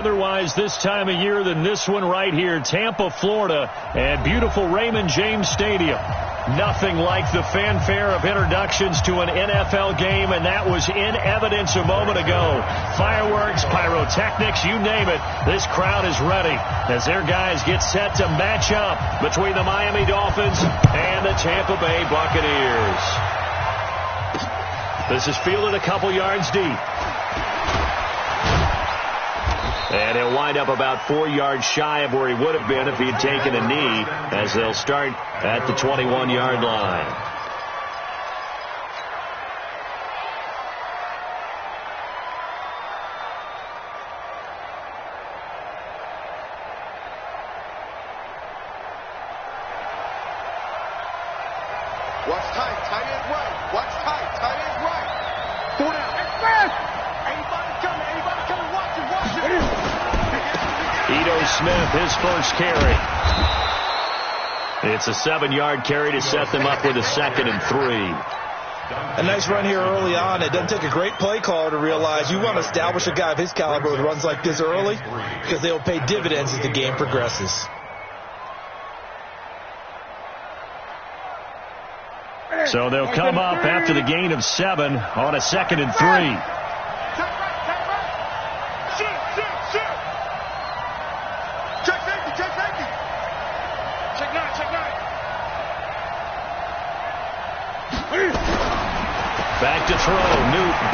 Otherwise this time of year than this one right here, Tampa, Florida, and beautiful Raymond James Stadium. Nothing like the fanfare of introductions to an NFL game, and that was in evidence a moment ago. Fireworks, pyrotechnics, you name it. This crowd is ready as their guys get set to match up between the Miami Dolphins and the Tampa Bay Buccaneers. This is fielded a couple yards deep. And he'll wind up about 4 yards shy of where he would have been if he had taken a knee, as they'll start at the 21-yard line. Watch tight, tight end right. Watch tight, tight end right. 4 down. Anybody coming, watch it. Ito Smith, his first carry. It's a 7-yard carry to set them up with a 2nd and 3. A nice run here early on. It doesn't take a great play caller to realize you want to establish a guy of his caliber with runs like this early, because they'll pay dividends as the game progresses. So they'll come up after the gain of 7 on a 2nd and 3. Back to throw, Newton.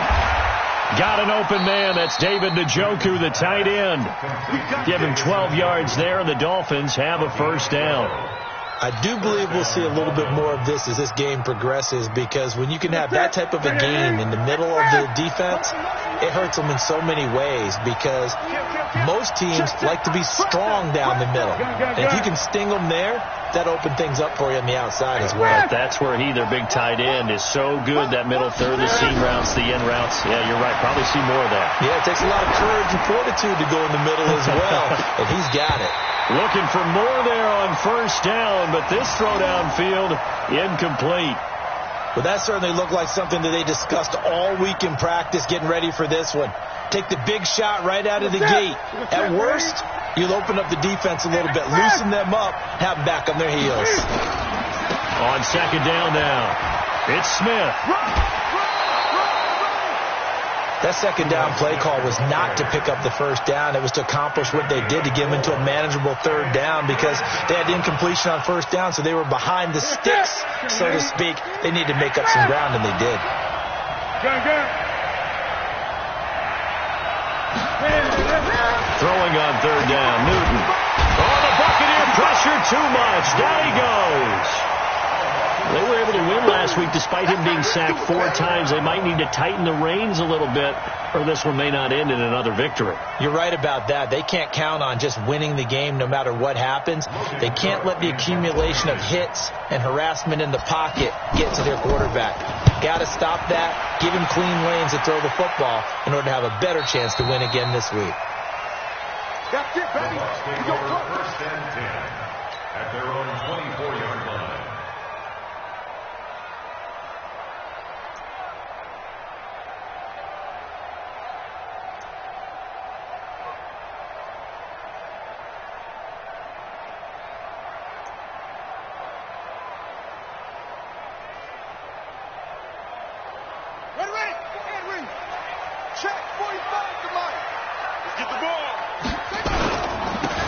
Got an open man. That's David Njoku, the tight end. Give him 12 yards there, and the Dolphins have a first down. I do believe we'll see a little bit more of this as this game progresses, because when you can have that type of a gain in the middle of the defense, it hurts them in so many ways, because most teams like to be strong down the middle. And if you can sting them there, that opens things up for you on the outside as well. Right, that's where their big tight end, is so good, that middle third, the seam routes, the in routes. Yeah, you're right. Probably see more of that. Yeah, it takes a lot of courage and fortitude to go in the middle as well, and he's got it. Looking for more there on first down, but this throw downfield incomplete. Well, that certainly looked like something that they discussed all week in practice, getting ready for this one. Take the big shot right out of the gate. At worst, you'll open up the defense a little bit, loosen them up, have them back on their heels. On second down now, it's Smith. That second down play call was not to pick up the first down. It was to accomplish what they did, to get them into a manageable third down, because they had incompletion on first down, so they were behind the sticks, so to speak. They needed to make up some ground, and they did. Throwing on third down, Newton. Oh, the Buccaneer pressure too much. Down he goes. They were able to win last week despite him being sacked 4 times. They might need to tighten the reins a little bit, or this one may not end in another victory. You're right about that. They can't count on just winning the game no matter what happens. They can't let the accumulation of hits and harassment in the pocket get to their quarterback. Got to stop that, give him clean lanes to throw the football in order to have a better chance to win again this week. That's it, baby. First and 10 at their own 24-yard line.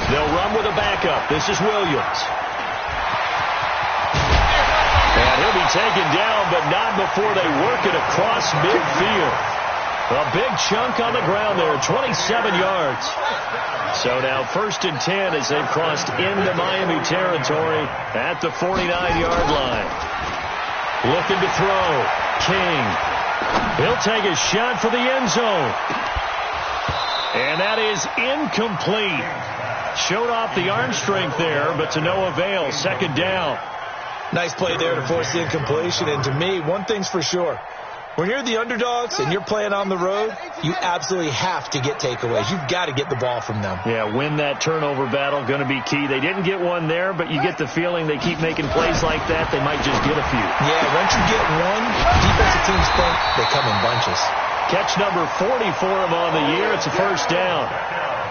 They'll run with a backup. This is Williams. And he'll be taken down, but not before they work it across midfield. A big chunk on the ground there, 27 yards. So now 1st and 10 as they've crossed into Miami territory at the 49-yard line. Looking to throw. King. He'll take a shot for the end zone. And that is incomplete. Showed off the arm strength there, but to no avail. 2nd down. Nice play there to force the incompletion. And to me, one thing's for sure. When you're the underdogs and you're playing on the road, you absolutely have to get takeaways. You've got to get the ball from them. Yeah, win that turnover battle, going to be key. They didn't get one there, but you get the feeling they keep making plays like that, they might just get a few. Yeah, once you get one, defensive teams think they come in bunches. Catch number 40 for him on the year. It's a first down.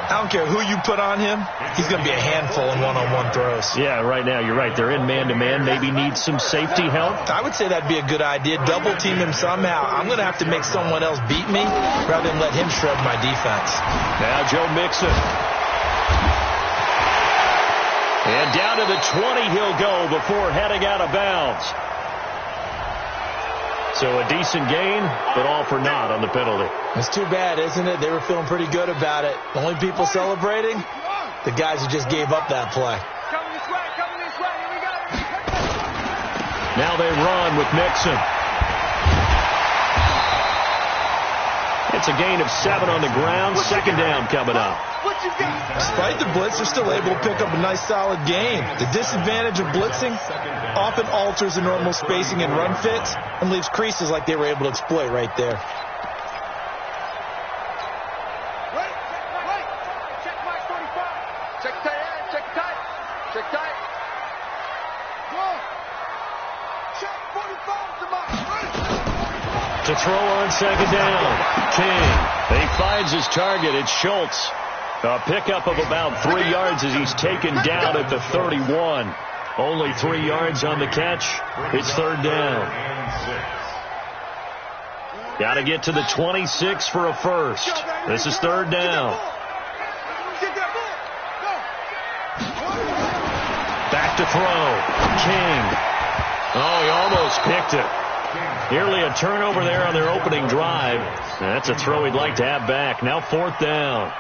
I don't care who you put on him, he's going to be a handful in one-on-one throws. Yeah, right now, you're right. They're in man-to-man. Maybe need some safety help. I would say that'd be a good idea. Double team him somehow. I'm going to have to make someone else beat me rather than let him shred my defense. Now Joe Mixon. And down to the 20 he'll go before heading out of bounds. So a decent gain, but all for naught on the penalty. It's too bad, isn't it? They were feeling pretty good about it. The only people celebrating, the guys who just gave up that play. Now they run with Mixon. It's a gain of 7 on the ground. Second down coming up. Despite the blitz, they're still able to pick up a nice, solid gain. The disadvantage of blitzing often alters the normal spacing and run fits and leaves creases like they were able to exploit right there. Check tight. Check tight. Check 45 to my. To throw on second down. King. He finds his target. It's Schultz. A pickup of about 3 yards as he's taken down at the 31. Only 3 yards on the catch. It's third down. Got to get to the 26 for a first. This is third down. Back to throw. King. Oh, he almost picked it. Nearly a turnover there on their opening drive. That's a throw he'd like to have back. Now fourth down.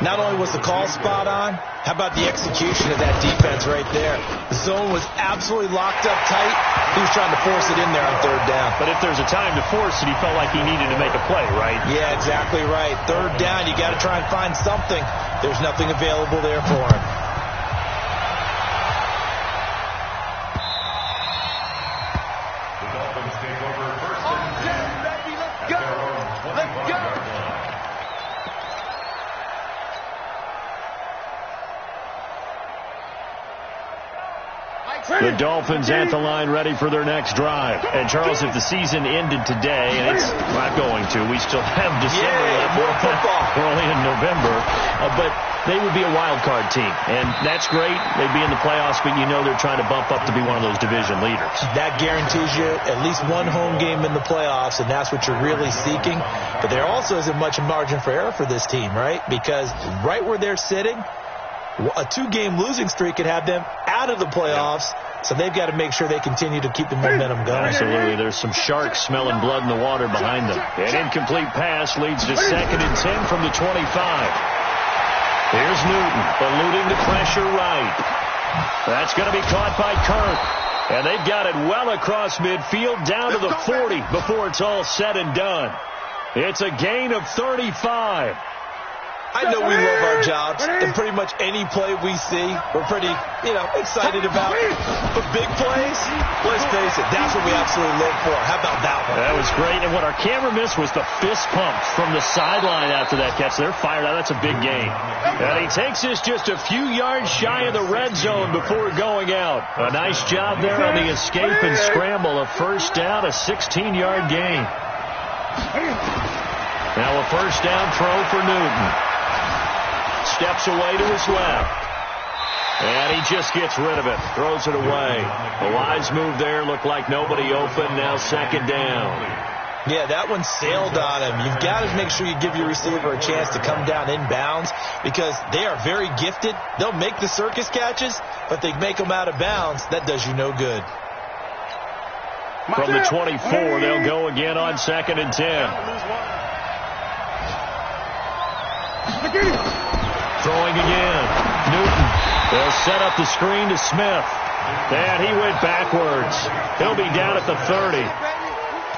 Not only was the call spot on, how about the execution of that defense right there? The zone was absolutely locked up tight. He was trying to force it in there on third down. But if there's a time to force it, he felt like he needed to make a play, right? Yeah, exactly right. Third down, you got to try and find something. There's nothing available there for him. The Dolphins take over first and 10. Baby, let's go. Let's go. The Dolphins at the line ready for their next drive. And, Charles, if the season ended today, and it's not going to, we still have December left. More football. We're only in November. But they would be a wild card team. And that's great. They'd be in the playoffs, but you know they're trying to bump up to be one of those division leaders. That guarantees you at least one home game in the playoffs, and that's what you're really seeking. But there also isn't much margin for error for this team, right? Because right where they're sitting, a 2-game losing streak could have them out of the playoffs, so they've got to make sure they continue to keep the momentum going. Absolutely. There's some sharks smelling blood in the water behind them. An incomplete pass leads to second and 10 from the 25. Here's Newton, eluding the pressure right. That's going to be caught by Kirk. And they've got it well across midfield down to the 40 before it's all said and done. It's a gain of 35. I know we love our jobs, and pretty much any play we see, we're pretty, excited about. But big plays, let's face it, that's what we absolutely live for. How about that one? That was great, and what our camera missed was the fist pump from the sideline after that catch. They're fired out. That's a big gain. And he takes this just a few yards shy of the red zone before going out. A nice job there on the escape and scramble. A first down, a 16-yard gain. Now a first down throw for Newton. Steps away to his left. And he just gets rid of it. Throws it away. A wise move there. Looked like nobody open. Now second down. Yeah, that one sailed on him. You've got to make sure you give your receiver a chance to come down inbounds because they are very gifted. They'll make the circus catches, but they make them out of bounds. That does you no good. From the 24, they'll go again on second and 10. Throwing again. Newton. They'll set up the screen to Smith. And he went backwards. He'll be down at the 30.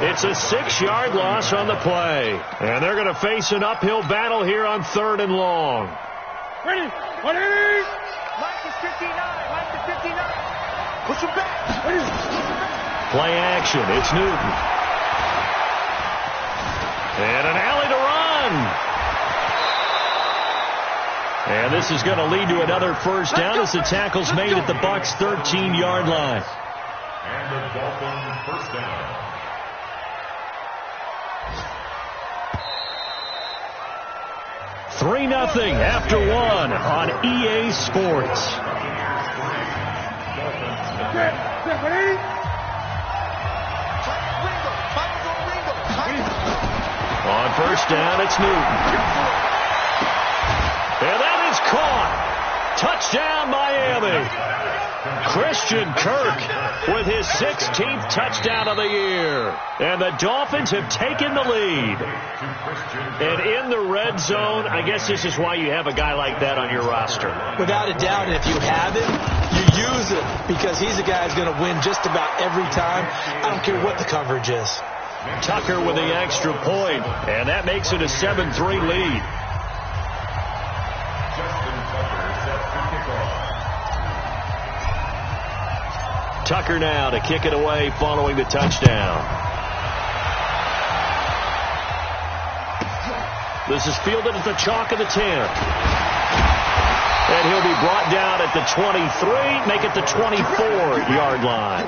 It's a 6-yard loss on the play. And they're going to face an uphill battle here on third and long. Ready. Mike is 59. Mike is 59. Push him back. Play action. It's Newton. And an alley to run. And this is going to lead to another first down as the tackle's made at the Bucs' 13-yard line. And the Dolphins first down. 3-0 after one on EA Sports. On first down, it's Newton. And that is caught. Touchdown, Miami. Christian Kirk with his 16th touchdown of the year. And the Dolphins have taken the lead. And in the red zone, I guess this is why you have a guy like that on your roster. Without a doubt, and if you have him, you use it because he's a guy who's going to win just about every time. I don't care what the coverage is. Tucker with the extra point, and that makes it a 7-3 lead. Tucker now to kick it away following the touchdown. This is fielded at the chalk of the 10. And he'll be brought down at the 23, make it the 24-yard line.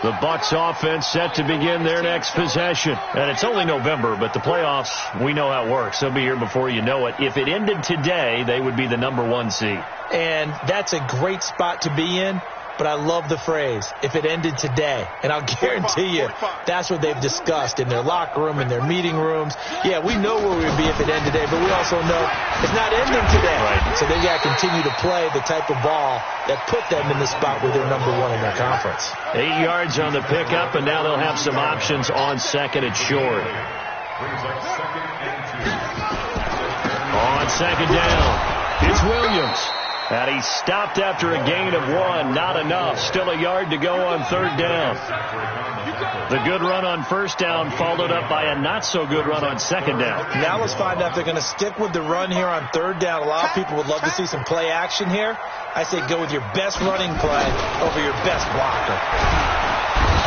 The Bucs offense set to begin their next possession. And it's only November, but the playoffs, we know how it works. They'll be here before you know it. If it ended today, they would be the #1 seed. And that's a great spot to be in. But I love the phrase, if it ended today. And I'll guarantee you, that's what they've discussed in their locker room, in their meeting rooms. Yeah, we know where we would be if it ended today, but we also know it's not ending today. Right. So they've got to continue to play the type of ball that put them in the spot where they're #1 in their conference. 8 yards on the pickup, and now they'll have some options on second and short. On second down, it's Williams. And he stopped after a gain of 1. Not enough. Still a yard to go on third down. The good run on first down followed up by a not-so-good run on second down. Now let's find out if they're going to stick with the run here on third down. A lot of people would love to see some play action here. I say go with your best running play over your best blocker.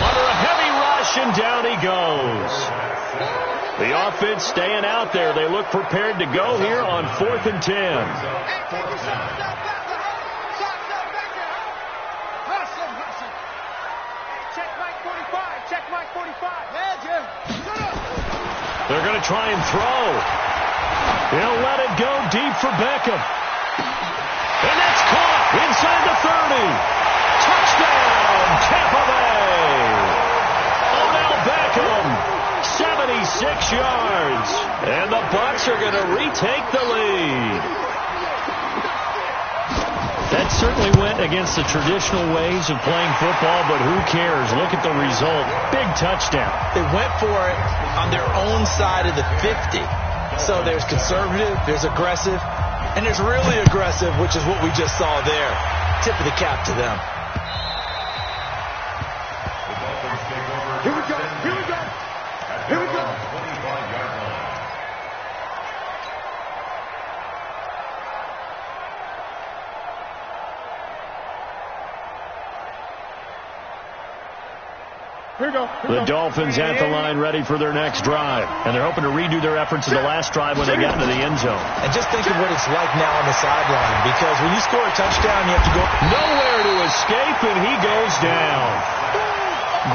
Under a heavy rush, and down he goes. The offense staying out there. They look prepared to go here on 4th and 10. They're going to try and throw. He'll let it go deep for Beckham. And that's caught inside the 30. Touchdown, Tampa Bay. Odell Beckham, 76 yards. And the Bucs are going to retake the lead. That certainly went against the traditional ways of playing football, but who cares? Look at the result. Big touchdown. They went for it on their own side of the 50. So there's conservative, there's aggressive, and there's really aggressive, which is what we just saw there. Tip of the cap to them. Here we go. Here we go. Here we go. The Dolphins at the line ready for their next drive. And they're hoping to redo their efforts in the last drive when they got into the end zone. And just think of what it's like now on the sideline. Because when you score a touchdown, you have to go nowhere to escape, and he goes down.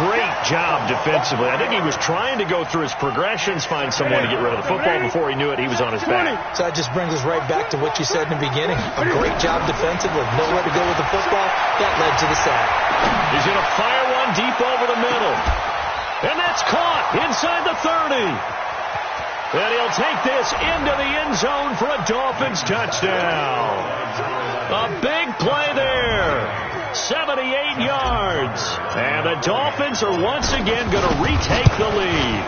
Great job defensively. I think he was trying to go through his progressions, find someone to get rid of the football. Before he knew it, he was on his back. So that just brings us right back to what you said in the beginning. A great job defensively. Nowhere to go with the football. That led to the sack. He's going to fire one deep over the middle. And that's caught inside the 30. And he'll take this into the end zone for a Dolphins touchdown. A big play there. 78 yards. And the Dolphins are once again going to retake the lead.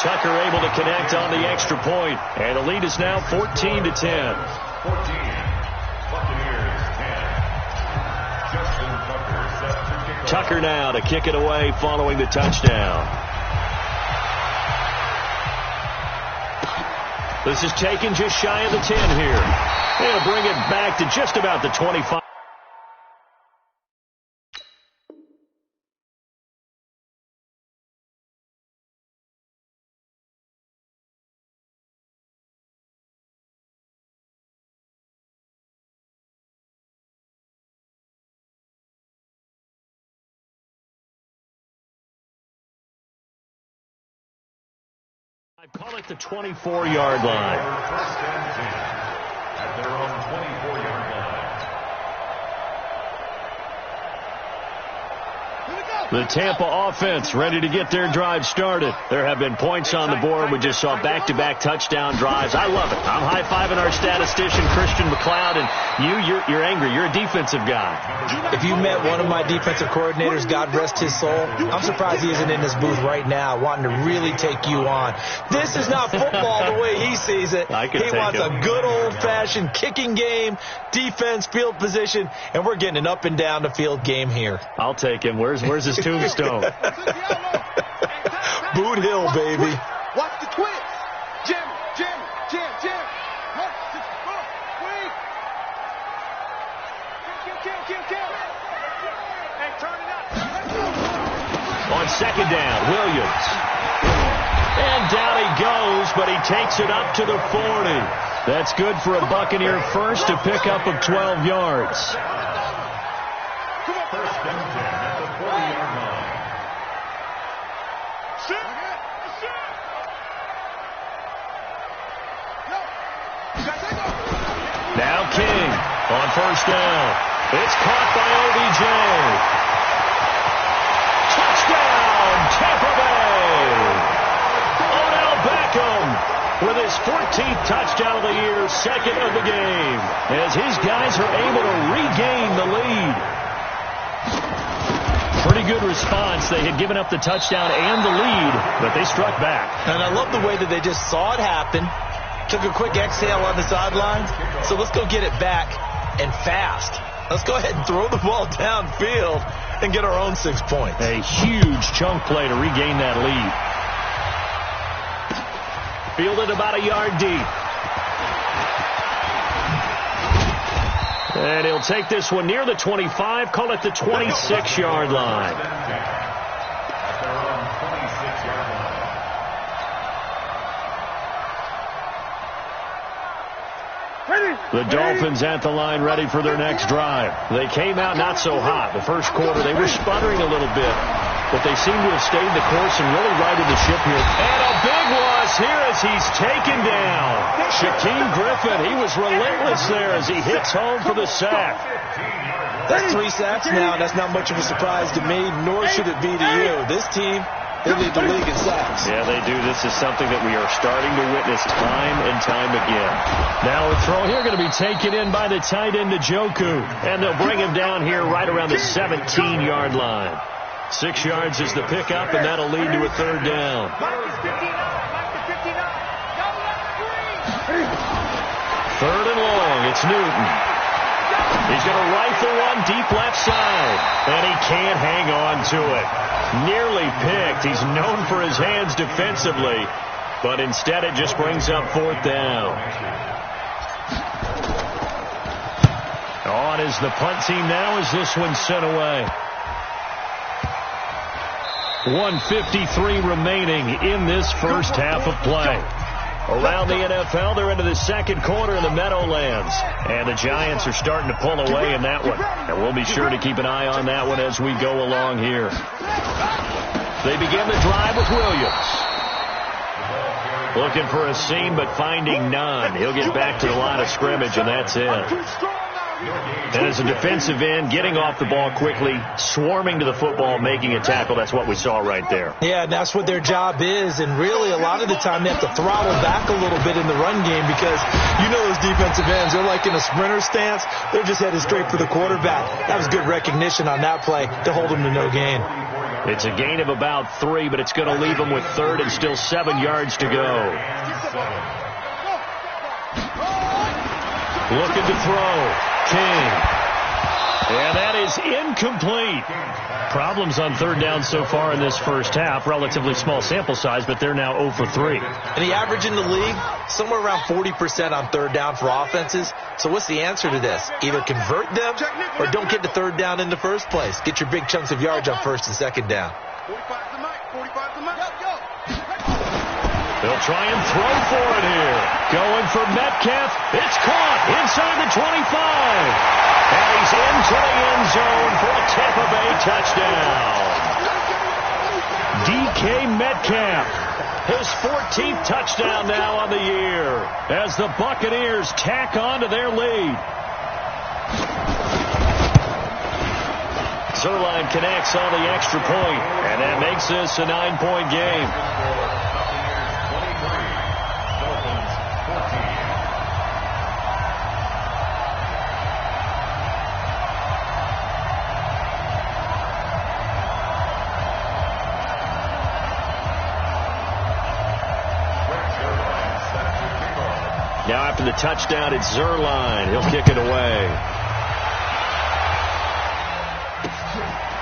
Tucker able to connect on the extra point. And the lead is now 14-10. 14. Buccaneers 10. Tucker now to kick it away following the touchdown. This is taken just shy of the 10 here. They'll bring it back to just about the 25. Call it the 24-yard line. First and 10 at their own 24-yard line. The Tampa offense ready to get their drive started. There have been points on the board. We just saw back-to-back touchdown drives. I love it. I'm high-fiving our statistician, Christian McLeod, and you're angry. You're a defensive guy. If you met one of my defensive coordinators, God rest his soul, I'm surprised he isn't in this booth right now wanting to really take you on. This is not football the way he sees it. He wants a good old-fashioned kicking game, defense, field position, and we're getting an up-and-down-the-field game here. I'll take him. Where's his tombstone? Boot Hill, baby. Watch the twist. Jam. Kill. And turn it up. On second down, Williams. And down he goes, but he takes it up to the 40. That's good for a Buccaneer first to pick up of 12 yards. First and 10 at the 40-yard line. Now King on first down. It's caught by OBJ. Touchdown, Tampa Bay. Odell Beckham with his 14th touchdown of the year, second of the game, as his guys are able to regain the lead. Pretty good response. They had given up the touchdown and the lead, but they struck back. And I love the way that they just saw it happen, took a quick exhale on the sidelines. So let's go get it back and fast. Let's go ahead and throw the ball downfield and get our own 6 points. A huge chunk play to regain that lead. Fielded about a yard deep. And he'll take this one near the 25, call it the 26-yard line. The Dolphins at the line ready for their next drive. They came out not so hot. The first quarter, they were sputtering a little bit, but they seem to have stayed the course and really righted the ship here. And a big loss here as he's taken down. Shaquem Griffin, he was relentless there as he hits home for the sack. That's 3 sacks now, and that's not much of a surprise to me, nor should it be to you. This team, they lead the league in sacks. Yeah, they do. This is something that we are starting to witness time and time again. Now a throw here going to be taken in by the tight end Njoku, and they'll bring him down here right around the 17-yard line. 6 yards is the pickup, and that'll lead to a third down. Third and long, it's Newton. He's going to rifle one deep left side, and he can't hang on to it. Nearly picked. He's known for his hands defensively, but instead it just brings up fourth down. On is the punt team now as this one's sent away. 1:53 remaining in this first half of play. Around the NFL, they're into the second quarter in the Meadowlands. And the Giants are starting to pull away in that one. And we'll be sure to keep an eye on that one as we go along here. They begin the drive with Williams. Looking for a seam, but finding none. He'll get back to the line of scrimmage, and that's it. And as a defensive end, getting off the ball quickly, swarming to the football, making a tackle, that's what we saw right there. Yeah, and that's what their job is. And really, a lot of the time, they have to throttle back a little bit in the run game because you know those defensive ends, they're like in a sprinter stance. They're just headed straight for the quarterback. That was good recognition on that play to hold them to no gain. It's a gain of about 3, but it's going to leave them with third and still 7 yards to go. Looking to throw. King. And that is incomplete. Problems on third down so far in this first half. Relatively small sample size, but they're now 0 for 3. And the average in the league, somewhere around 40% on third down for offenses. So what's the answer to this? Either convert them or don't get to third down in the first place. Get your big chunks of yards on first and second down. 45's the mic. 45's the mic. Go. They'll try and throw for it here. Going for Metcalf. It's caught inside the 25. And he's into the end zone for a Tampa Bay touchdown. DK Metcalf His 14th touchdown now on the year as the Buccaneers tack on to their lead. Zerline connects on the extra point, and that makes this a 9-point game. Now after the touchdown, it's Zerline. He'll kick it away.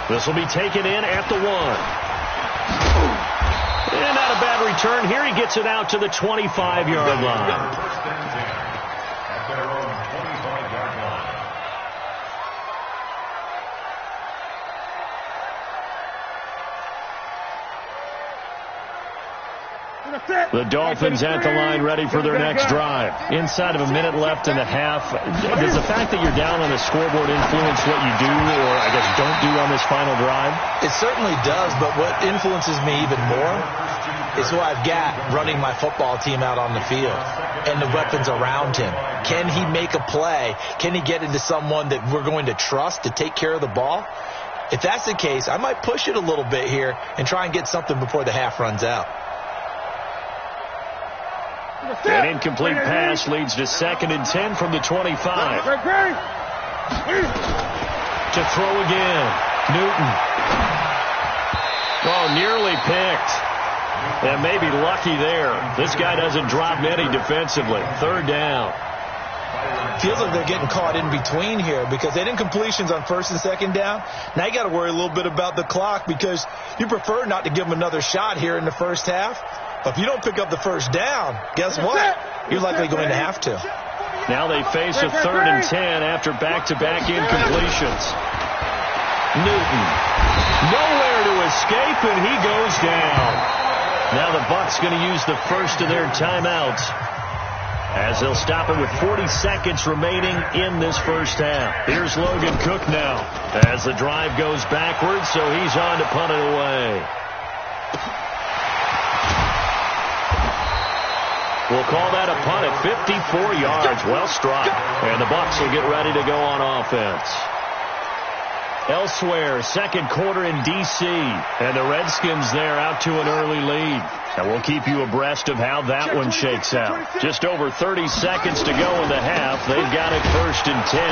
This will be taken in at the 1. And not a bad return. Here he gets it out to the 25-yard line. First and 10 at their own 25-yard line. The Dolphins at the line ready for their next drive. Inside of a minute left in the half. Does the fact that you're down on the scoreboard influence what you do, or I guess don't do on this final drive? It certainly does, but what influences me even more is who I've got running my football team out on the field and the weapons around him. Can he make a play? Can he get into someone that we're going to trust to take care of the ball? If that's the case, I might push it a little bit here and try and get something before the half runs out. An incomplete pass leads to 2nd and 10 from the 25. To throw again. Newton. Oh, nearly picked. And maybe lucky there. This guy doesn't drop many defensively. 3rd down. Feels like they're getting caught in between here because they didn't completions on 1st and 2nd down. Now you got to worry a little bit about the clock because you prefer not to give them another shot here in the first half. But if you don't pick up the first down, guess what? You're likely going to have to. Now they face a 3rd and 10 after back-to-back incompletions. Newton. Nowhere to escape, and he goes down. Now the Bucs going to use the first of their timeouts as they'll stop it with 40 seconds remaining in this first half. Here's Logan Cook now as the drive goes backwards, so he's on to punt it away. We'll call that a punt at 54 yards. Well struck. And the Bucs will get ready to go on offense. Elsewhere, 2nd quarter in D.C. And the Redskins there out to an early lead. And we'll keep you abreast of how that one shakes out. Just over 30 seconds to go in the half. They've got it 1st and 10.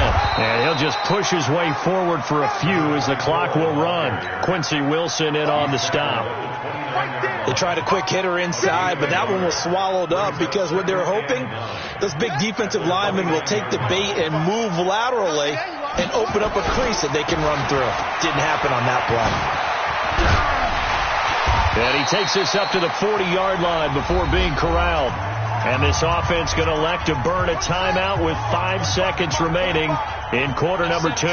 And he'll just push his way forward for a few as the clock will run. Quincy Wilson in on the stop. They tried a quick hitter inside, but that one was swallowed up because what they were hoping, this big defensive lineman will take the bait and move laterally and open up a crease that they can run through. Didn't happen on that play. And he takes this up to the 40-yard line before being corralled. And this offense going to elect to burn a timeout with 5 seconds remaining in quarter number 2.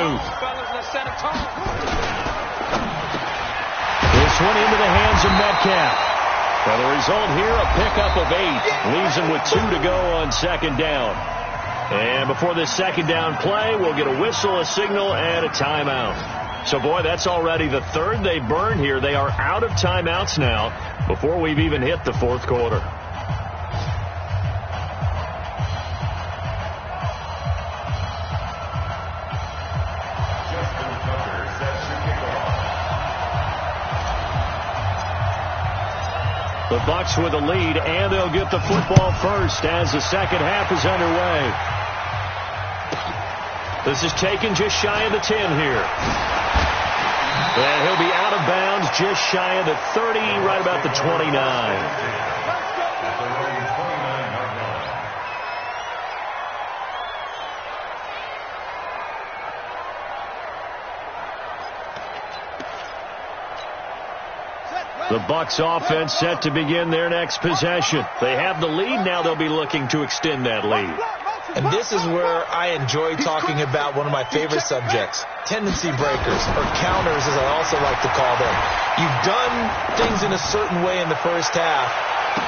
This one into the hands of Metcalf. Well, the result here, a pickup of 8. Leaves him with 2 to go on 2nd down. And before this 2nd down play, we'll get a whistle, a signal, and a timeout. So, boy, that's already the 3rd they burned here. They are out of timeouts now before we've even hit the 4th quarter. The Bucs with a lead, and they'll get the football first as the 2nd half is underway. This is taken just shy of the 10 here. And he'll be out of bounds just shy of the 30, right about the 29. The Bucs offense set to begin their next possession. They have the lead. Now they'll be looking to extend that lead. And this is where I enjoy talking about one of my favorite subjects, tendency breakers, or counters as I also like to call them. You've done things in a certain way in the first half,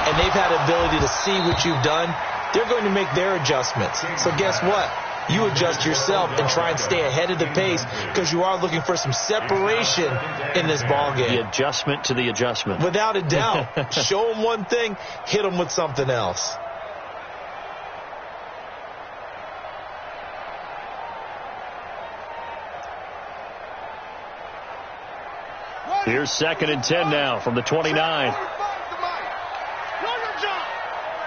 and they've had ability to see what you've done. They're going to make their adjustments. So guess what? you adjust yourself and try and stay ahead of the pace because you are looking for some separation in this ball game. The adjustment to the adjustment. Without a doubt. Show them one thing, hit them with something else. Here's 2nd and 10 now from the 29.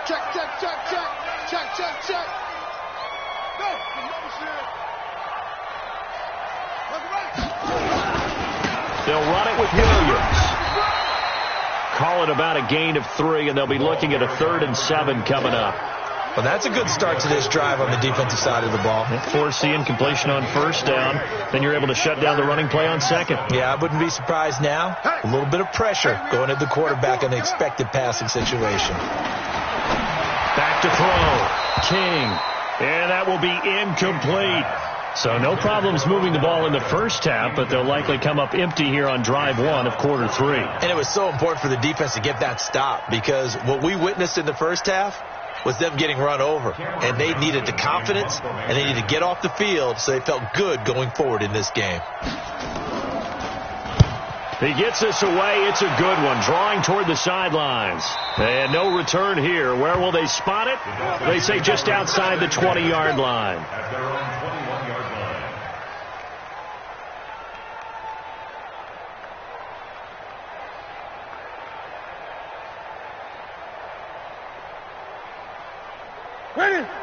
Check, check, check, check. Check, check, check. Go. They'll run it with Williams. Call it about a gain of 3, and they'll be looking at a 3rd and 7 coming up. Well, that's a good start to this drive on the defensive side of the ball. Force the incompletion on 1st down. Then you're able to shut down the running play on 2nd. Yeah, I wouldn't be surprised now. A little bit of pressure going at the quarterback in the expected passing situation. Back to throw. King. And that will be incomplete. So no problems moving the ball in the first half, but they'll likely come up empty here on drive 1 of quarter 3. And it was so important for the defense to get that stop because what we witnessed in the first half was them getting run over. And they needed the confidence, and they needed to get off the field so they felt good going forward in this game. He gets this away. It's a good one. Drawing toward the sidelines. And no return here. Where will they spot it? They say just outside the 20-yard line. At their own 21-yard line.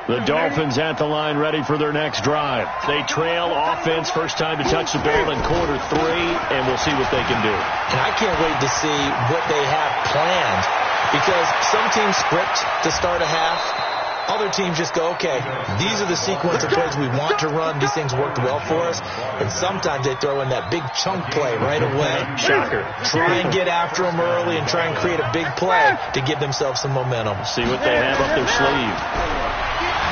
The Dolphins at the line ready for their next drive. They trail offense, first time to touch the ball in quarter 3, and we'll see what they can do. And I can't wait to see what they have planned because some teams script to start a half. Other teams just go, okay, these are the sequence of plays we want to run. These things worked well for us. And sometimes they throw in that big chunk play right away. Shocker. Try and get after them early and try and create a big play to give themselves some momentum. See what they have up their sleeve.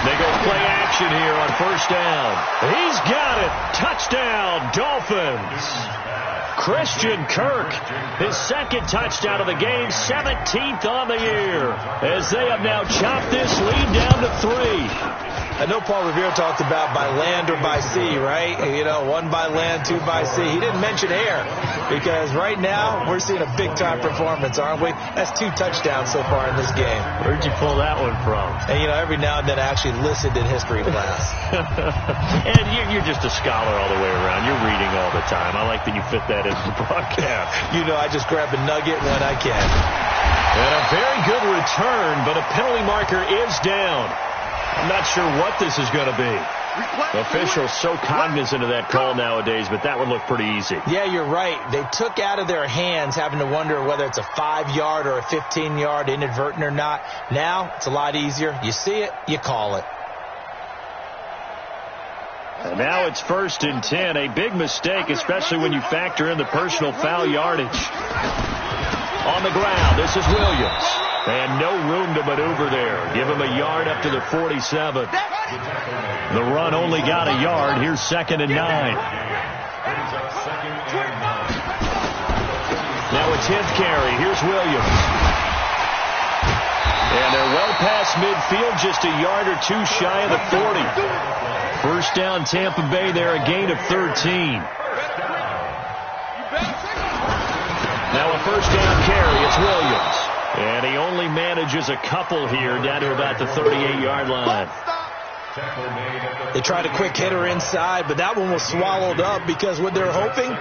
They go play action here on 1st down. He's got it. Touchdown, Dolphins. Christian Kirk, his 2nd touchdown of the game, 17th on the year, as they have now chopped this lead down to 3. I know Paul Revere talked about by land or by sea, right? You know, 1 by land, 2 by sea. He didn't mention air because right now we're seeing a big-time performance, aren't we? That's 2 touchdowns so far in this game. Where'd you pull that one from? And, you know, every now and then I actually listened in history class. And you're just a scholar all the way around. You're reading all the time. I like that you fit that into the broadcast. You know, I just grab a nugget when I can. And a very good return, but a penalty marker is down. I'm not sure what this is going to be. Officials so cognizant of that call nowadays, but that would look pretty easy. Yeah, you're right. They took out of their hands having to wonder whether it's a 5-yard or a 15-yard inadvertent or not. Now it's a lot easier. You see it, you call it. And now it's 1st and 10. A big mistake, especially when you factor in the personal foul yardage. On the ground, this is Williams. And no room to maneuver there. Give him a yard up to the 47. The run only got a yard. Here's 2nd and 9. Now a 10th carry. Here's Williams. And they're well past midfield, just a yard or 2 shy of the 40. 1st down Tampa Bay there, a gain of 13. Now a 1st down carry. It's Williams. And he only manages a couple here down to about the 38-yard line. They tried a quick hitter inside, but that one was swallowed up because what they're hoping,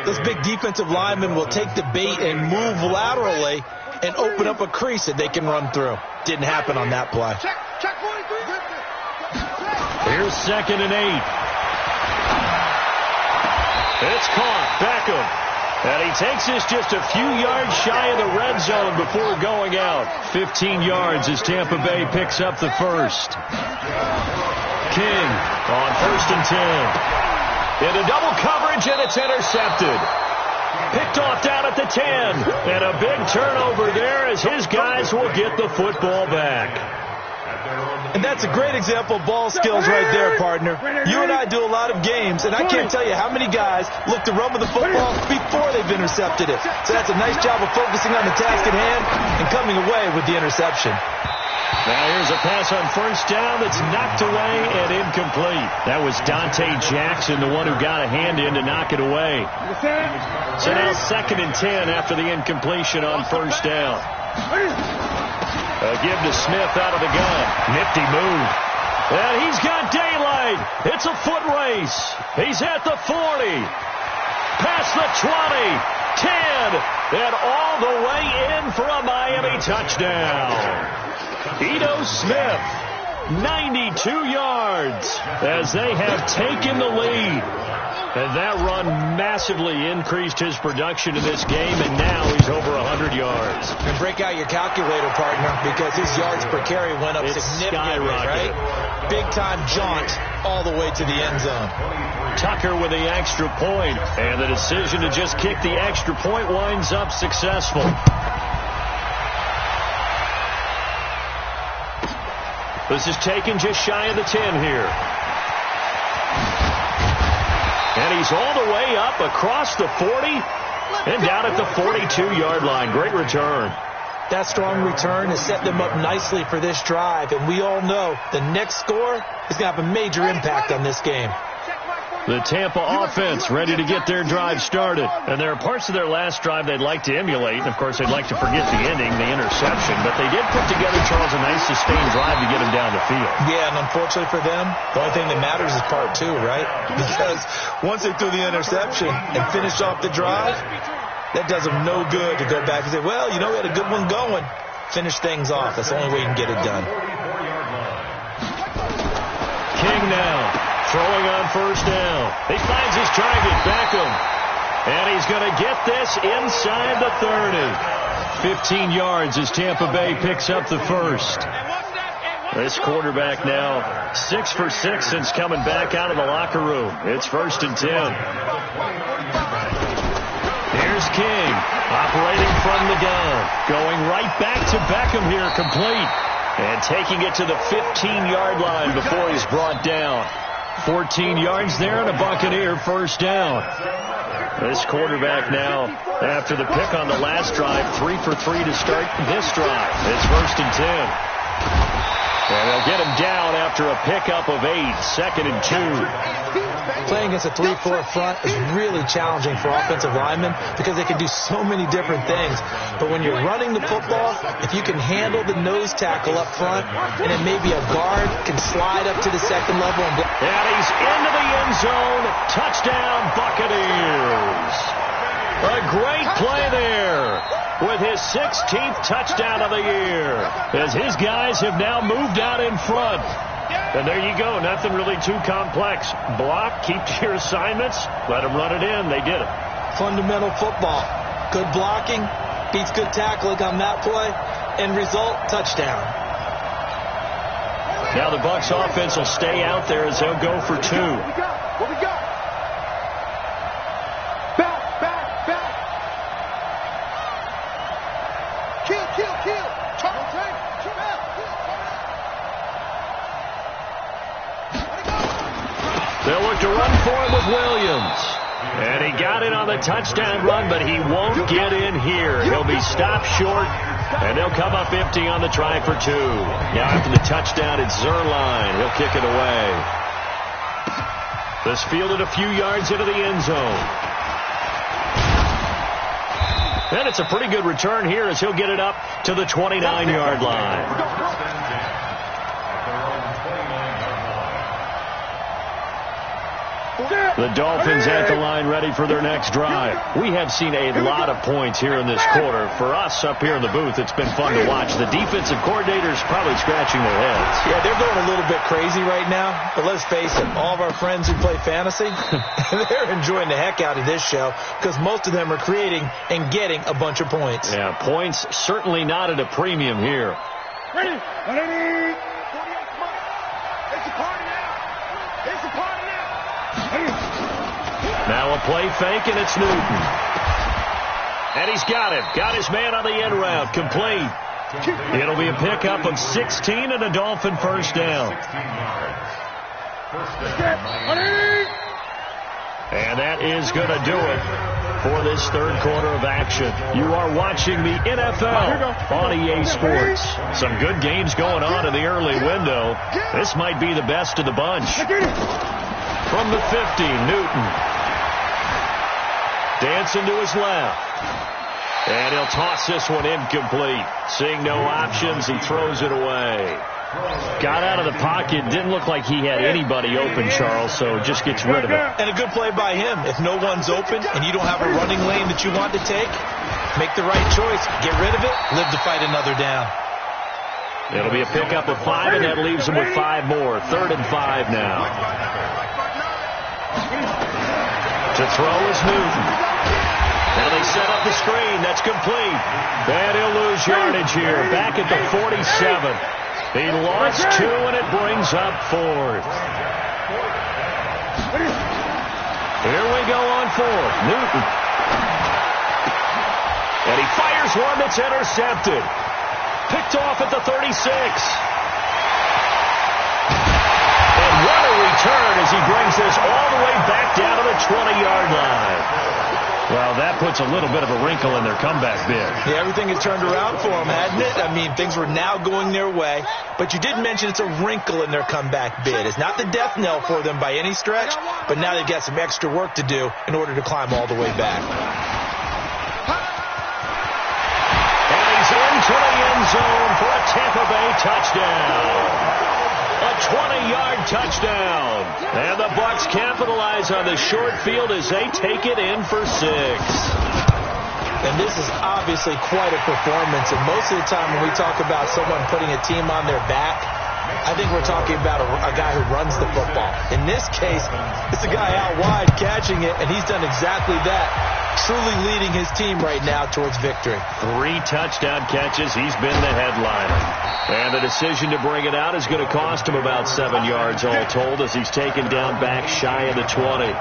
those big defensive linemen will take the bait and move laterally and open up a crease that they can run through. Didn't happen on that play. Here's 2nd and 8. It's caught. Beckham. And he takes this just a few yards shy of the red zone before going out. 15 yards as Tampa Bay picks up the 1st. King on 1st and 10. Into double coverage, and it's intercepted. Picked off down at the 10. And a big turnover there as his guys will get the football back. And that's a great example of ball skills right there, partner. You and I do a lot of games, and I can't tell you how many guys look to run with the football before they've intercepted it. So that's a nice job of focusing on the task at hand and coming away with the interception. Now here's a pass on first down that's knocked away and incomplete. That was Dante Jackson, the one who got a hand in to knock it away. So now 2nd and 10 after the incompletion on first down. A give to Smith out of the gun. Nifty move. And he's got daylight. It's a foot race. He's at the 40. Past the 20. 10. And all the way in for a Miami touchdown. Ito Smith, 92 yards as they have taken the lead. And that run massively increased his production in this game, and now he's over 100 yards. And break out your calculator, partner, because his yards per carry went up significantly, right? Big-time jaunt all the way to the end zone. Tucker with the extra point, and the decision to just kick the extra point winds up successful. This is taken just shy of the 10 here. And he's all the way up across the 40 and down at the 42-yard line. Great return. That strong return has set them up nicely for this drive, and we all know the next score is going to have a major impact on this game. The Tampa offense ready to get their drive started. And there are parts of their last drive they'd like to emulate. And, of course, they'd like to forget the ending, the interception. But they did put together, Charles, a nice sustained drive to get them down the field. Yeah, and unfortunately for them, the only thing that matters is part 2, right? Because once they threw the interception and finished off the drive, that does them no good to go back and say, well, you know, we had a good one going. Finish things off. That's the only way you can get it done. King now. Throwing on first down. He finds his target, Beckham. And he's going to get this inside the 30. 15 yards as Tampa Bay picks up the first. This quarterback now 6 for 6 since coming back out of the locker room. It's 1st and 10. Here's King operating from the gun. Going right back to Beckham here, complete. And taking it to the 15-yard line before he's brought down. 14 yards there and a Buccaneer first down. This quarterback now, after the pick on the last drive, 3 for 3 to start this drive. It's 1st and 10. And they'll get him down after a pickup of 8, 2nd and 2. Playing against a 3-4 front is really challenging for offensive linemen because they can do so many different things. But when you're running the football, if you can handle the nose tackle up front, and then maybe a guard can slide up to the second level. And he's into the end zone. Touchdown, Buccaneers. A great play there with his 16th touchdown of the year as his guys have now moved out in front. And there you go. Nothing really too complex. Block, keep to your assignments, let them run it in. They did it. Fundamental football. Good blocking beats good tackling on that play. End result, touchdown. Now the Bucs offense will stay out there as they'll go for 2. What we got? Back. Kill. Trouble tank. They'll look to run for it with Williams. And he got it on the touchdown run, but he won't get in here. He'll be stopped short, and they'll come up empty on the try for 2. Now after the touchdown, it's Zerline. He'll kick it away. This fielded a few yards into the end zone. And it's a pretty good return here as he'll get it up to the 29-yard line. The Dolphins at the line ready for their next drive. We have seen a lot of points here in this quarter. For us up here in the booth, it's been fun to watch. The defensive coordinators probably scratching their heads. Yeah, they're going a little bit crazy right now. But let's face it, all of our friends who play fantasy, they're enjoying the heck out of this show because most of them are creating and getting a bunch of points. Yeah, points certainly not at a premium here. Ready? It's a party now. It's a party now. Now a play fake, and it's Newton. And he's got him. Got his man on the end route. Complete. It'll be a pickup of 16 and a Dolphin first down. 16 yards. First And that is going to do it for this third quarter of action. You are watching the NFL on EA Sports. Some good games going on in the early window. This might be the best of the bunch. From the 50, Newton. Dancing to his left. And he'll toss this one incomplete. Seeing no options, he throws it away. Got out of the pocket. Didn't look like he had anybody open, Charles, so just gets rid of it. And a good play by him. If no one's open and you don't have a running lane that you want to take, make the right choice. Get rid of it. Live to fight another down. It'll be a pickup of 5, and that leaves him with 5 more. 3rd and 5 now. To throw is Newton. Now they set up the screen. That's complete. And he'll lose yardage here. Back at the 47. He lost 2, and it brings up 4th. Here we go on 4th. Newton. And he fires one that's intercepted. Picked off at the 36. And what a return as he brings this all the way back down to the 20-yard line. Well, that puts a little bit of a wrinkle in their comeback bid. Yeah, everything had turned around for them, hadn't it? I mean, things were now going their way. But you did mention it's a wrinkle in their comeback bid. It's not the death knell for them by any stretch, but now they've got some extra work to do in order to climb all the way back. And he's into the end zone for a Tampa Bay touchdown. A 20-yard touchdown. And the Bucs capitalize on the short field as they take it in for 6. And this is obviously quite a performance. And most of the time when we talk about someone putting a team on their back, I think we're talking about a guy who runs the football. In this case, it's a guy out wide catching it, and he's done exactly that. Truly leading his team right now towards victory. 3 touchdown catches. He's been the headliner. And the decision to bring it out is going to cost him about 7 yards all told as he's taken down back shy of the 20.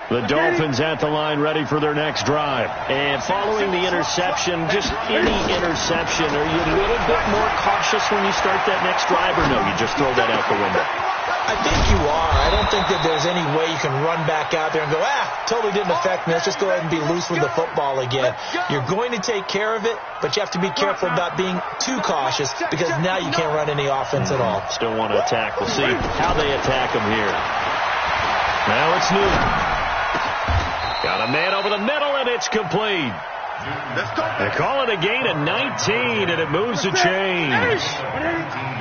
The Dolphins at the line ready for their next drive. And following the interception, just any interception, are you a little bit more cautious when you start that next drive, or no, you just throw that out the window? I think you are. I don't think that there's any way you can run back out there and go, totally didn't affect me. Let's just go ahead and be loose with the football again. You're going to take care of it, but you have to be careful about being too cautious because now you can't run any offense at all. Still want to attack. We'll see how they attack him here. Now it's Newton. Got a man over the middle, and it's complete. They call it a gain of 19, and it moves the chains.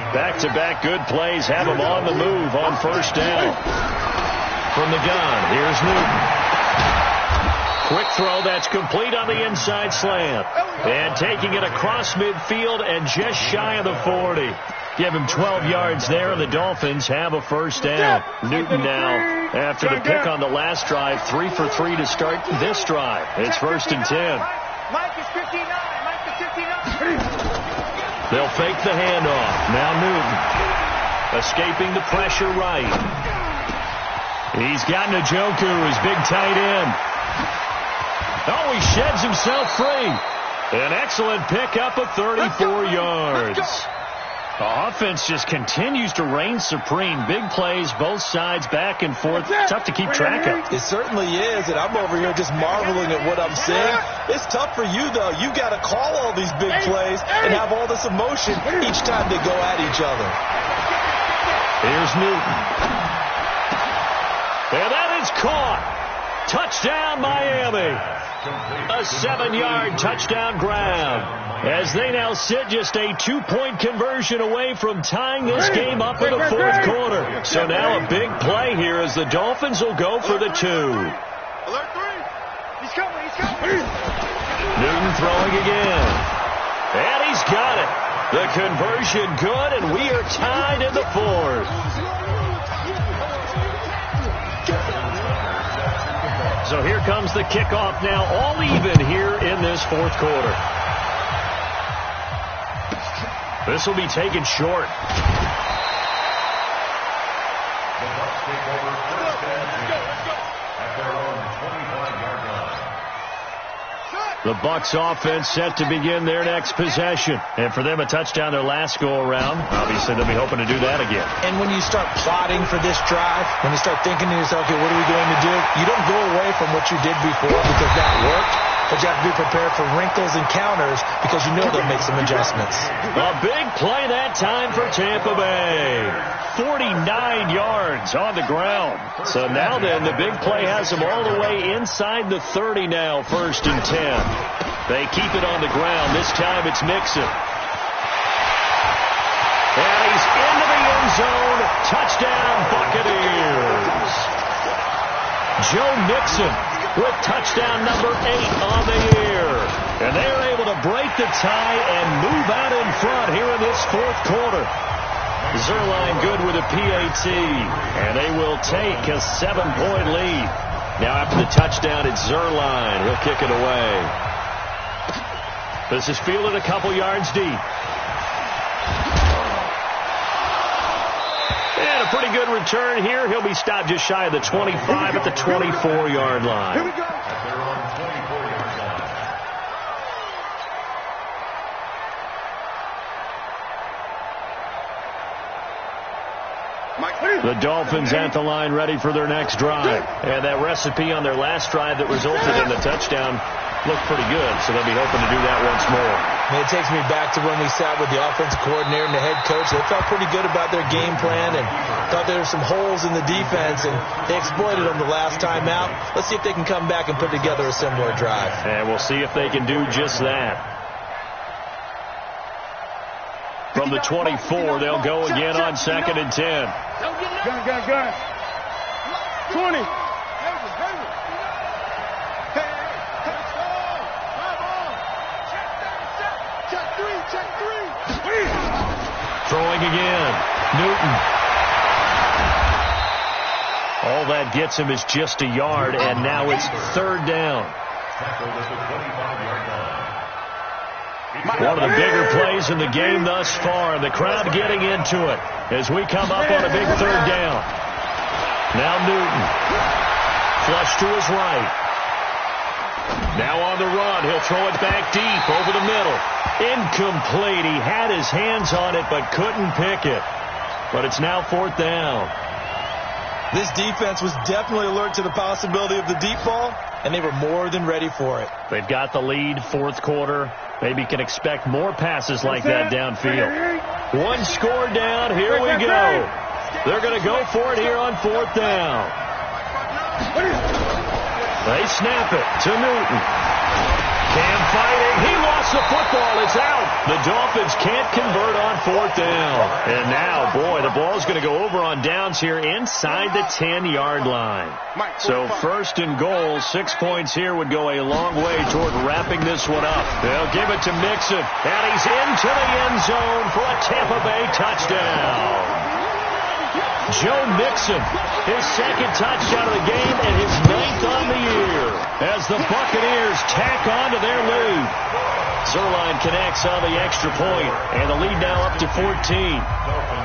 Back-to-back good plays have him on the move on first down. From the gun, here's Newton. Quick throw that's complete on the inside slant. And taking it across midfield and just shy of the 40. Give him 12 yards there, and the Dolphins have a first down. Newton now, after the pick on the last drive, 3 for 3 to start this drive. It's 1st and 10. Mike is 59. Mike is 59. They'll fake the handoff. Now Newton escaping the pressure right. He's got Njoku, his big tight end. Oh, he sheds himself free. An excellent pickup of 34 yards. The offense just continues to reign supreme. Big plays, both sides, back and forth. Tough to keep track of. It certainly is, and I'm over here just marveling at what I'm seeing. It's tough for you, though. You got to call all these big plays and have all this emotion each time they go at each other. Here's Newton. And that is caught. Touchdown, Miami. A 7-yard touchdown grab. As they now sit just a 2-point conversion away from tying this game up in the 4th quarter. So now a big play here as the Dolphins will go for the 2. Alert 3. He's coming. He's coming. Newton throwing again. And he's got it. The conversion good, and we are tied in the 4th. So here comes the kickoff now, all even here in this 4th quarter. This will be taken short. The Bucs take over first and 10 at their own 25-yard line. The Bucs offense set to begin their next possession. And for them, a touchdown their last go-around. Obviously, they'll be hoping to do that again. And when you start plotting for this drive, when you start thinking to yourself, okay, what are we going to do? You don't go away from what you did before because that worked. But you have to be prepared for wrinkles and counters because you know they'll make some adjustments. A big play that time for Tampa Bay. 49 yards on the ground. So now then, the big play has them all the way inside the 30 now, 1st and 10. They keep it on the ground. This time it's Mixon. And he's into the end zone. Touchdown, Buccaneers. Joe Mixon with touchdown number 8 on the year. And they are able to break the tie and move out in front here in this 4th quarter. Zerline good with a PAT. And they will take a 7-point lead. Now after the touchdown, it's Zerline. He'll kick it away. This is fielded a couple yards deep. And a pretty good return here. He'll be stopped just shy of the 25 at the 24-yard line. Here we go. At their own 24-yard line. The Dolphins at the line ready for their next drive. And that recipe on their last drive that resulted in the touchdown looked pretty good, so they'll be hoping to do that once more. And it takes me back to when we sat with the offensive coordinator and the head coach. They felt pretty good about their game plan and thought there were some holes in the defense, and they exploited them the last time out. Let's see if they can come back and put together a similar drive. And we'll see if they can do just that. From the 24, they'll go again on 2nd and 10. Gun. 20. Throwing again. Newton. All that gets him is just a yard, and now it's 3rd down. One of the bigger plays in the game thus far. The crowd getting into it as we come up on a big 3rd down. Now Newton. Flush to his right. Now on the run. He'll throw it back deep over the middle. Incomplete. He had his hands on it but couldn't pick it. But it's now 4th down. This defense was definitely alert to the possibility of the deep ball, and they were more than ready for it. They've got the lead, 4th quarter. Maybe can expect more passes like that downfield. One score down. Here we go. They're going to go for it here on 4th down. They snap it to Newton. Cam fighting. He lost the football. It's out. The Dolphins can't convert on 4th down. And now, boy, the ball's going to go over on downs here inside the 10-yard line. So 1st and goal, 6 points here would go a long way toward wrapping this one up. They'll give it to Mixon. And he's into the end zone for a Tampa Bay touchdown. Joe Mixon, his 2nd touchdown of the game and his 9th on the year as the Buccaneers tack on to their lead. Zerline connects on the extra point, and the lead now up to 14.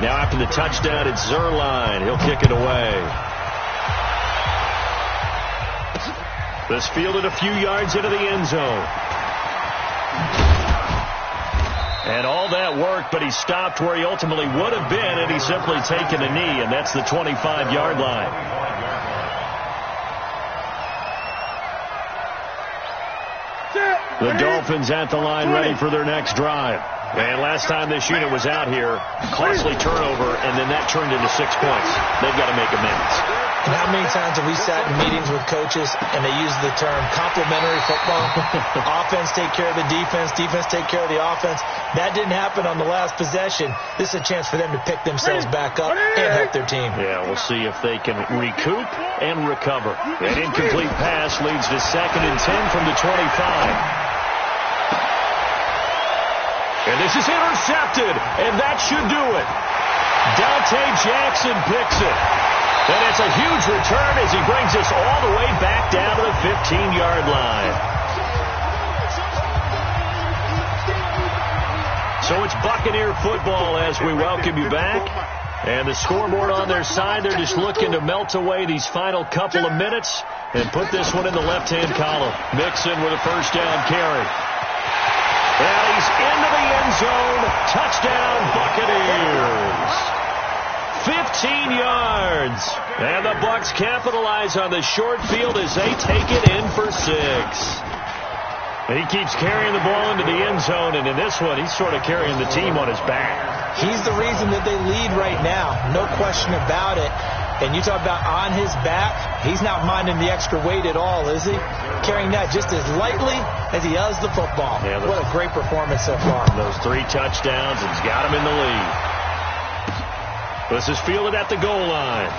Now after the touchdown, it's Zerline. He'll kick it away. This fielded a few yards into the end zone. And all that worked, but he stopped where he ultimately would have been, and he's simply taken a knee, and that's the 25-yard line. The Dolphins at the line ready for their next drive. And last time this unit was out here, costly turnover, and then that turned into 6 points. They've got to make amends. And how many times have we sat in meetings with coaches and they use the term complementary football? Offense take care of the defense, defense take care of the offense. That didn't happen on the last possession. This is a chance for them to pick themselves back up and help their team. Yeah, we'll see if they can recoup and recover. An incomplete pass leads to 2nd and 10 from the 25. And this is intercepted, and that should do it. Dante Jackson picks it. And it's a huge return as he brings us all the way back down to the 15-yard line. So it's Buccaneer football as we welcome you back. And the scoreboard on their side, they're just looking to melt away these final couple of minutes and put this one in the left-hand column. Mixon with a first down carry. And he's into the end zone. Touchdown, Buccaneers. 15 yards. And the Bucs capitalize on the short field as they take it in for 6. And he keeps carrying the ball into the end zone, and in this one, he's sort of carrying the team on his back. He's the reason that they lead right now. No question about it. And you talk about on his back, he's not minding the extra weight at all, is he? Carrying that just as lightly as he does the football. Yeah, what a great performance so far. Those 3 touchdowns, and he's got him in the lead. This is fielded at the goal line.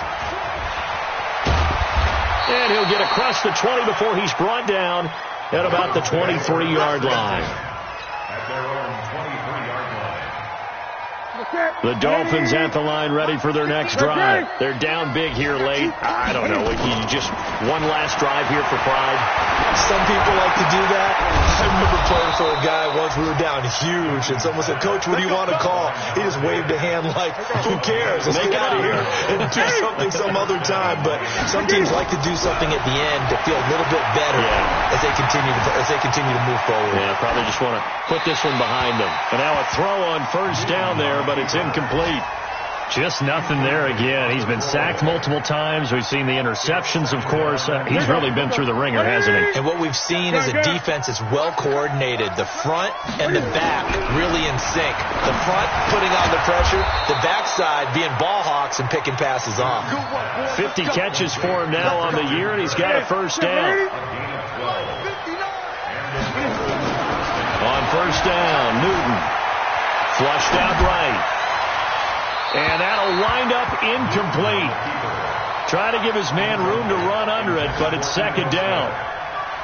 And he'll get across the 20 before he's brought down at about the 23-yard line. At their own 23-yard line. The Dolphins at the line ready for their next drive. They're down big here late. I don't know. Just one last drive here for pride. Some people like to do that. I remember playing for a guy once. We were down huge, and someone said, "Coach, what do you want to call?" He just waved a hand like, "Who cares? Let's get out of here and do something some other time." But some teams like to do something at the end to feel a little bit better as they continue to move forward. Yeah, probably just want to put this one behind them. But now a throw on first down there, but it's incomplete. Just nothing there again. He's been sacked multiple times. We've seen the interceptions, of course. He's really been through the ringer, hasn't he? And what we've seen is a defense that's well coordinated. The front and the back really in sync. The front putting on the pressure. The backside being ball hawks and picking passes off. 50 catches for him now on the year, and he's got a first down. On first down, Newton. Flushed out right. And that'll wind up incomplete. Try to give his man room to run under it, but it's second down.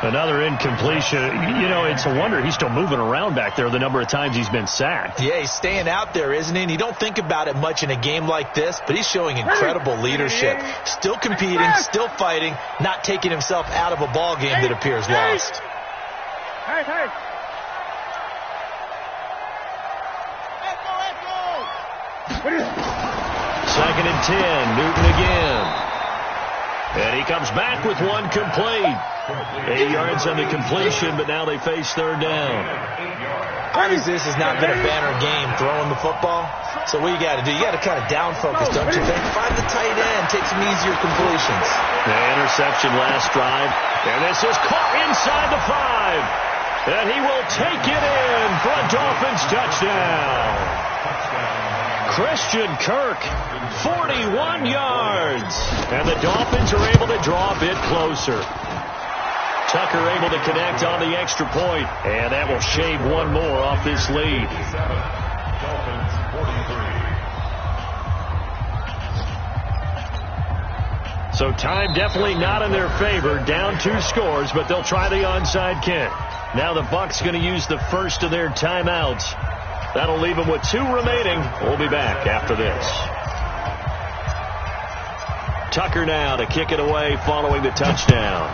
Another incompletion. You know, it's a wonder he's still moving around back there the number of times he's been sacked. Yeah, he's staying out there, isn't he? And you don't think about it much in a game like this, but he's showing incredible leadership. Still competing, still fighting, not taking himself out of a ball game that appears lost. Hey. Second and 10, Newton again. And he comes back with one complete. 8 yards on the completion, but now they face third down. Obviously, this has not been a banner game throwing the football. So what you got to do, you got to kind of down focus, don't you think? Find the tight end, take some easier completions. The interception last drive. And this is caught inside the 5. And he will take it in for a Dolphins touchdown. Christian Kirk, 41 yards. And the Dolphins are able to draw a bit closer. Tucker able to connect on the extra point, and that will shave one more off this lead. Dolphins 43. So time definitely not in their favor. Down 2 scores, but they'll try the onside kick. Now the Bucs going to use the first of their timeouts. That'll leave them with 2 remaining. We'll be back after this. Tucker now to kick it away following the touchdown.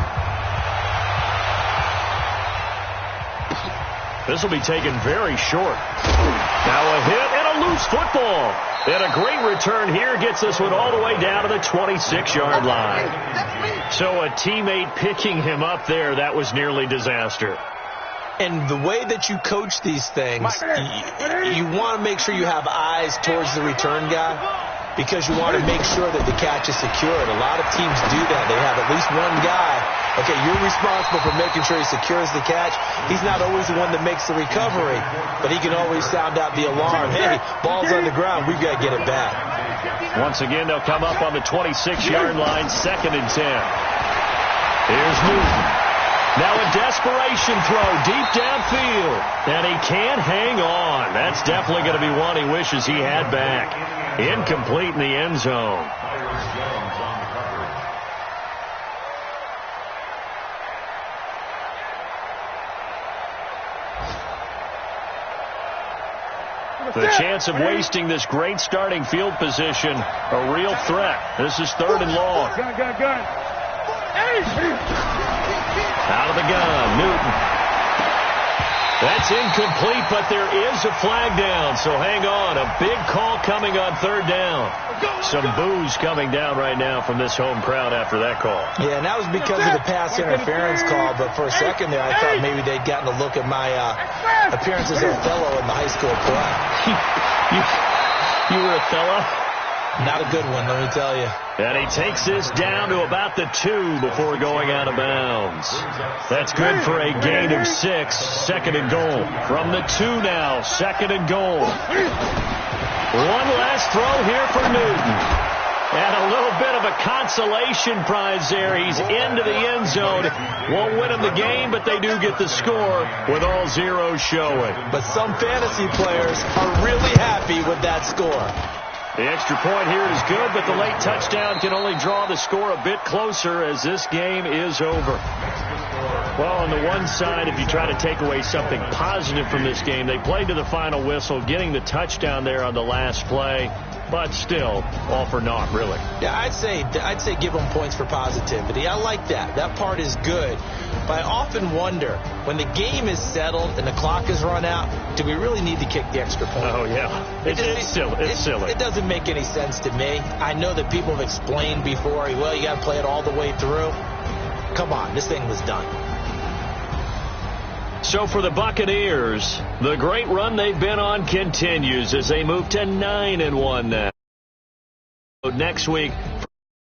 This will be taken very short. Now a hit and a loose football. And a great return here gets this one all the way down to the 26-yard line. So a teammate picking him up there, that was nearly disaster. And the way that you coach these things, you want to make sure you have eyes towards the return guy because you want to make sure that the catch is secured. A lot of teams do that. They have at least one guy. Okay, you're responsible for making sure he secures the catch. He's not always the one that makes the recovery, but he can always sound out the alarm. Hey, ball's on the ground. We've got to get it back. Once again, they'll come up on the 26-yard line, second and 10. Here's Newton. Now a desperation throw deep downfield. And he can't hang on. That's definitely going to be one he wishes he had back. Incomplete in the end zone. The chance of wasting this great starting field position, a real threat. This is third and long. Gun. Out of the gun, Newton. That's incomplete, but there is a flag down, so hang on. A big call coming on third down. Some boos coming down right now from this home crowd after that call. Yeah, and that was because of the pass interference call, but for a second there, I thought maybe they'd gotten a look at my appearance as Othello in the high school play. You were Othello? Not a good one, let me tell you. And he takes this down to about the 2 before going out of bounds. That's good for a gain of 6. Second and goal. From the 2 now, second and goal. One last throw here for Newton. And a little bit of a consolation prize there. He's into the end zone. Won't win him the game, but they do get the score with all zeros showing. But some fantasy players are really happy with that score. The extra point here is good, but the late touchdown can only draw the score a bit closer as this game is over. Well, on the one side, if you try to take away something positive from this game, they played to the final whistle, getting the touchdown there on the last play, but still, all for naught, really. Yeah, I'd say give them points for positivity. I like that. That part is good. But I often wonder, when the game is settled and the clock is run out, do we really need to kick the extra point? Oh, yeah. It's silly. It doesn't make any sense to me. I know that people have explained before, well, you got to play it all the way through. Come on, this thing was done. So for the Buccaneers, the great run they've been on continues as they move to 9-1 now. Next week,